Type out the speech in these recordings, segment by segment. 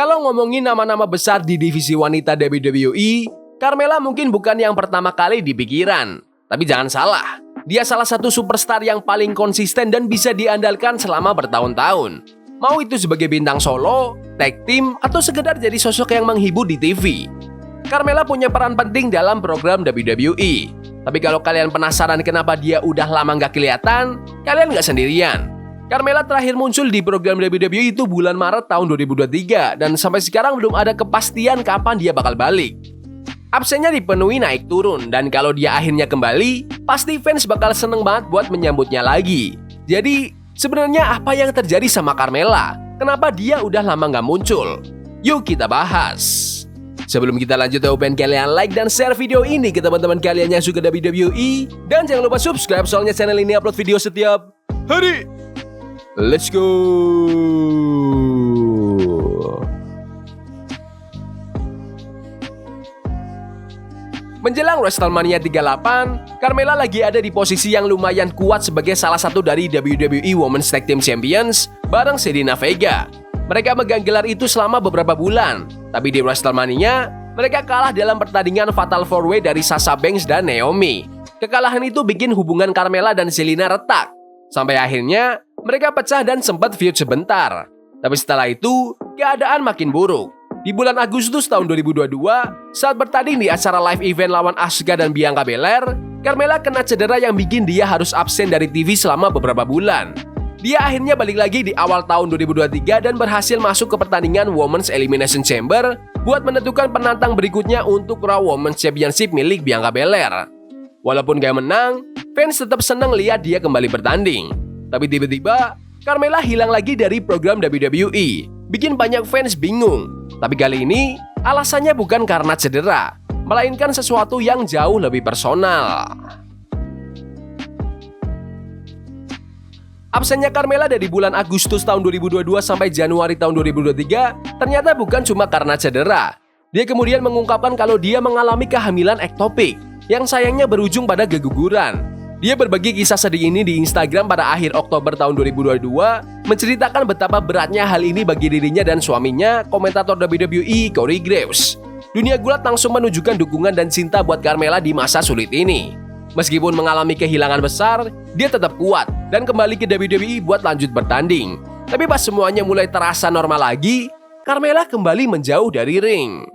Kalau ngomongin nama-nama besar di divisi wanita WWE, Carmella mungkin bukan yang pertama kali di pikiran. Tapi jangan salah, dia salah satu superstar yang paling konsisten dan bisa diandalkan selama bertahun-tahun. Mau itu sebagai bintang solo, tag team, atau sekedar jadi sosok yang menghibur di TV. Carmella punya peran penting dalam program WWE. Tapi kalau kalian penasaran kenapa dia udah lama nggak kelihatan, kalian nggak sendirian. Carmella terakhir muncul di program WWE itu bulan Maret tahun 2023 dan sampai sekarang belum ada kepastian kapan dia bakal balik. Absennya dipenuhi naik turun dan kalau dia akhirnya kembali, pasti fans bakal seneng banget buat menyambutnya lagi. Jadi, sebenarnya apa yang terjadi sama Carmella? Kenapa dia udah lama nggak muncul? Yuk kita bahas. Sebelum kita lanjut, aku pengen kalian like dan share video ini ke teman-teman kalian yang suka WWE. Dan jangan lupa subscribe soalnya channel ini upload video setiap hari. Let's go. Menjelang WrestleMania 38, Carmella lagi ada di posisi yang lumayan kuat sebagai salah satu dari WWE Women's Tag Team Champions bareng Zelina Vega. Mereka megang gelar itu selama beberapa bulan, tapi di WrestleMania, mereka kalah dalam pertandingan Fatal 4-Way dari Sasha Banks dan Naomi. Kekalahan itu bikin hubungan Carmella dan Zelina retak. Sampai akhirnya, mereka pecah dan sempat feud sebentar. Tapi setelah itu, keadaan makin buruk. Di bulan Agustus tahun 2022, saat bertanding di acara live event lawan Asuka dan Bianca Belair, Carmella kena cedera yang bikin dia harus absen dari TV selama beberapa bulan. Dia akhirnya balik lagi di awal tahun 2023 dan berhasil masuk ke pertandingan Women's Elimination Chamber buat menentukan penantang berikutnya untuk Raw Women's Championship milik Bianca Belair. Walaupun gak menang, fans tetap senang lihat dia kembali bertanding. Tapi tiba-tiba, Carmella hilang lagi dari program WWE, bikin banyak fans bingung. Tapi kali ini, alasannya bukan karena cedera, melainkan sesuatu yang jauh lebih personal. Absennya Carmella dari bulan Agustus tahun 2022 sampai Januari tahun 2023 ternyata bukan cuma karena cedera. Dia kemudian mengungkapkan kalau dia mengalami kehamilan ektopik yang sayangnya berujung pada keguguran. Dia berbagi kisah sedih ini di Instagram pada akhir Oktober tahun 2022, menceritakan betapa beratnya hal ini bagi dirinya dan suaminya, komentator WWE Corey Graves. Dunia gulat langsung menunjukkan dukungan dan cinta buat Carmella di masa sulit ini. Meskipun mengalami kehilangan besar, dia tetap kuat dan kembali ke WWE buat lanjut bertanding. Tapi pas semuanya mulai terasa normal lagi, Carmella kembali menjauh dari ring.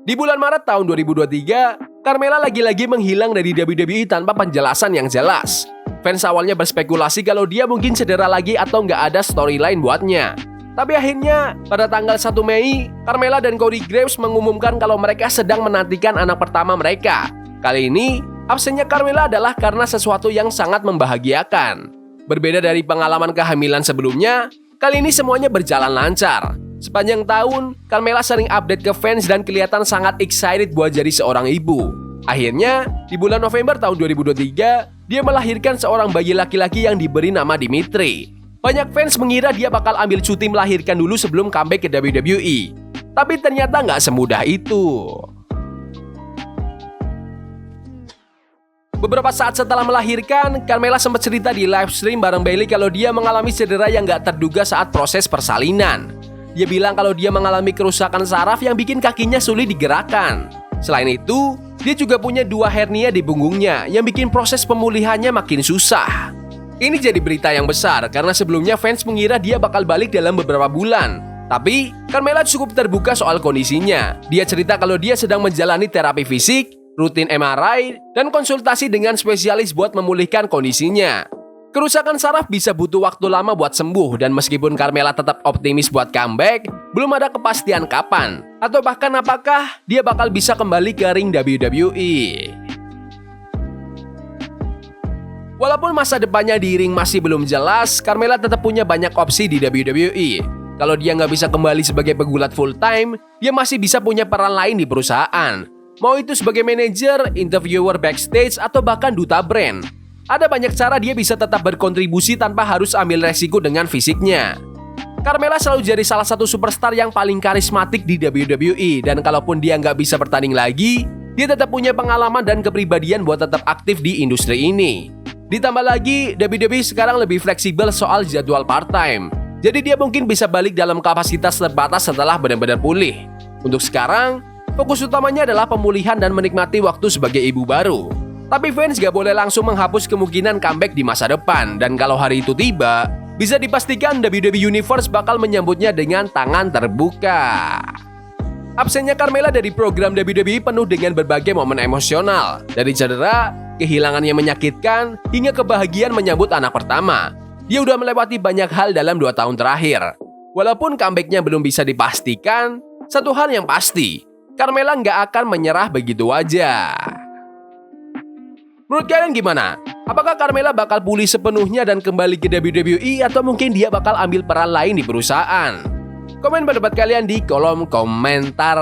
Di bulan Maret tahun 2023, Carmella lagi-lagi menghilang dari WWE tanpa penjelasan yang jelas. Fans awalnya berspekulasi kalau dia mungkin cedera lagi atau nggak ada storyline buatnya. Tapi akhirnya, pada tanggal 1 Mei, Carmella dan Corey Graves mengumumkan kalau mereka sedang menantikan anak pertama mereka. Kali ini, absennya Carmella adalah karena sesuatu yang sangat membahagiakan. Berbeda dari pengalaman kehamilan sebelumnya, kali ini semuanya berjalan lancar. Sepanjang tahun, Carmella sering update ke fans dan kelihatan sangat excited buat jadi seorang ibu. Akhirnya, di bulan November tahun 2023, dia melahirkan seorang bayi laki-laki yang diberi nama Dimitri. Banyak fans mengira dia bakal ambil cuti melahirkan dulu sebelum comeback ke WWE. Tapi ternyata nggak semudah itu. Beberapa saat setelah melahirkan, Carmella sempat cerita di live stream bareng Bayley kalau dia mengalami cedera yang nggak terduga saat proses persalinan. Dia bilang kalau dia mengalami kerusakan saraf yang bikin kakinya sulit digerakkan. Selain itu, dia juga punya 2 hernia di punggungnya yang bikin proses pemulihannya makin susah. Ini jadi berita yang besar karena sebelumnya fans mengira dia bakal balik dalam beberapa bulan. Tapi, Carmella cukup terbuka soal kondisinya. Dia cerita kalau dia sedang menjalani terapi fisik, rutin MRI, dan konsultasi dengan spesialis buat memulihkan kondisinya. Kerusakan saraf bisa butuh waktu lama buat sembuh dan meskipun Carmella tetap optimis buat comeback, belum ada kepastian kapan atau bahkan apakah dia bakal bisa kembali ke ring WWE. Walaupun masa depannya di ring masih belum jelas, Carmella tetap punya banyak opsi di WWE. Kalau dia nggak bisa kembali sebagai pegulat full time, dia masih bisa punya peran lain di perusahaan. Mau itu sebagai manajer, interviewer backstage, atau bahkan duta brand. Ada banyak cara dia bisa tetap berkontribusi tanpa harus ambil resiko dengan fisiknya. Carmella selalu jadi salah satu superstar yang paling karismatik di WWE dan kalaupun dia nggak bisa bertanding lagi, dia tetap punya pengalaman dan kepribadian buat tetap aktif di industri ini. Ditambah lagi, WWE sekarang lebih fleksibel soal jadwal part-time. Jadi dia mungkin bisa balik dalam kapasitas terbatas setelah benar-benar pulih. Untuk sekarang, fokus utamanya adalah pemulihan dan menikmati waktu sebagai ibu baru. Tapi fans gak boleh langsung menghapus kemungkinan comeback di masa depan. Dan kalau hari itu tiba, bisa dipastikan WWE Universe bakal menyambutnya dengan tangan terbuka. Absennya Carmella dari program WWE penuh dengan berbagai momen emosional. Dari cedera, kehilangan yang menyakitkan, hingga kebahagiaan menyambut anak pertama. Dia udah melewati banyak hal dalam 2 tahun terakhir. Walaupun comebacknya belum bisa dipastikan, satu hal yang pasti, Carmella nggak akan menyerah begitu aja. Menurut kalian gimana? Apakah Carmella bakal pulih sepenuhnya dan kembali ke WWE atau mungkin dia bakal ambil peran lain di perusahaan? Komen pendapat kalian di kolom komentar.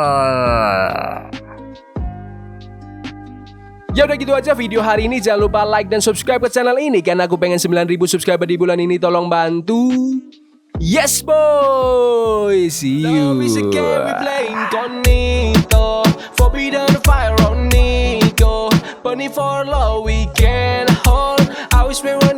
Ya udah gitu aja video hari ini. Jangan lupa like dan subscribe ke channel ini karena aku pengen 9.000 subscriber di bulan ini. Tolong bantu. Yes boy. See you. Burning for love we can hold. I wish we were